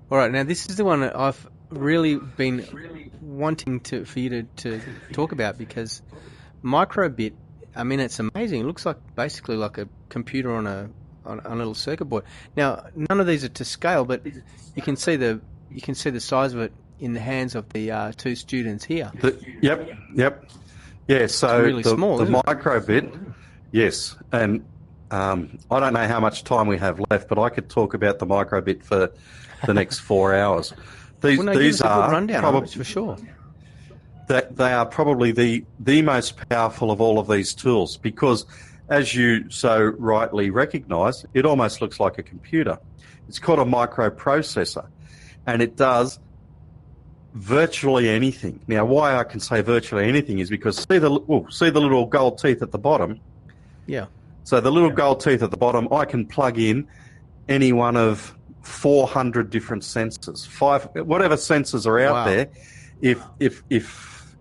All right, now this is the one that I've really been wanting for you to talk about because MicroBit, I mean, it's amazing. It looks like basically like a computer on a little circuit board. Now, none of these are to scale, but you can see the size of it in the hands of the two students here. Yep. Yeah, It's so really the small, isn't it? MicroBit, yes, and I don't know how much time we have left, but I could talk about the MicroBit for the next 4 hours. Well, no, give These us a good are rundown of it for sure. they are probably the most powerful of all of these tools because, as you so rightly recognise, it almost looks like a computer. It's called a microprocessor, and it does virtually anything. Now, why I can say virtually anything is because see the little gold teeth at the bottom. Yeah. So the little gold teeth at the bottom, I can plug in any one of 400 different sensors, whatever sensors are out there.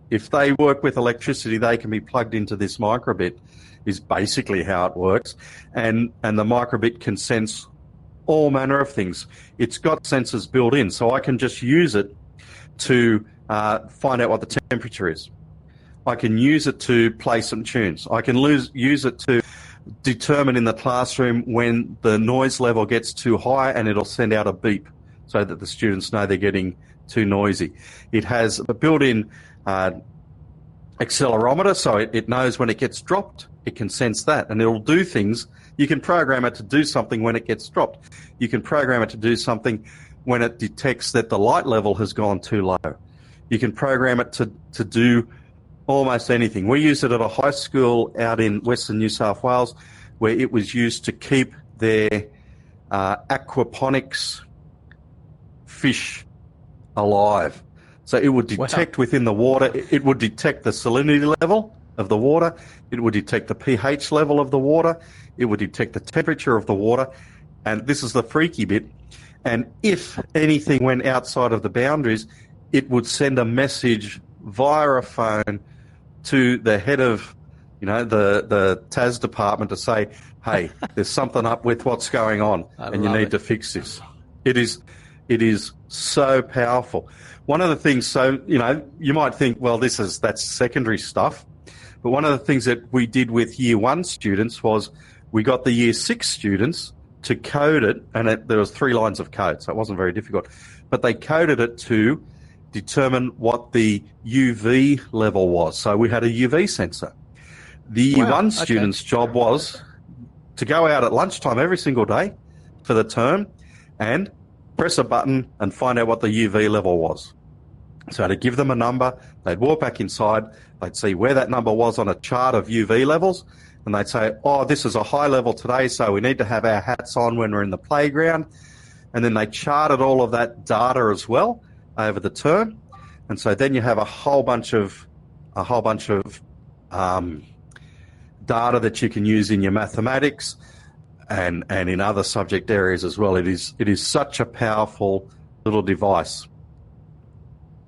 If they work with electricity, they can be plugged into this microbit. Is basically how it works, and the microbit can sense all manner of things. It's got sensors built in, so I can just use it to find out what the temperature is. I can use it to play some tunes. I can use it to determine in the classroom when the noise level gets too high, and it'll send out a beep so that the students know they're getting too noisy. It has a built-in accelerometer, so it knows when it gets dropped. It can sense that, and it'll do things. You can program it to do something when it gets dropped. You can program it to do something when it detects that the light level has gone too low. You can program it to do almost anything. We used it at a high school out in Western New South Wales where it was used to keep their aquaponics fish alive. So it would detect within the water, it would detect the salinity level of the water, it would detect the pH level of the water, it would detect the temperature of the water, and this is the freaky bit. And if anything went outside of the boundaries, it would send a message via a phone to the head of, the TAS department to say, hey, there's something up with what's going on and you need to fix this. It is so powerful. One of the things, you might think, well, that's secondary stuff. But one of the things that we did with year 1 students was we got the year 6 students to code it, and there was 3 lines of code, so it wasn't very difficult. But they coded it to determine what the UV level was. So we had a UV sensor. The year 1 student's job was to go out at lunchtime every single day for the term and press a button and find out what the UV level was. So to give them a number, they'd walk back inside, they'd see where that number was on a chart of UV levels, and they'd say, oh, this is a high level today, so we need to have our hats on when we're in the playground. And then they charted all of that data as well over the term. And so then you have a whole bunch of data that you can use in your mathematics and in other subject areas as well. It is such a powerful little device.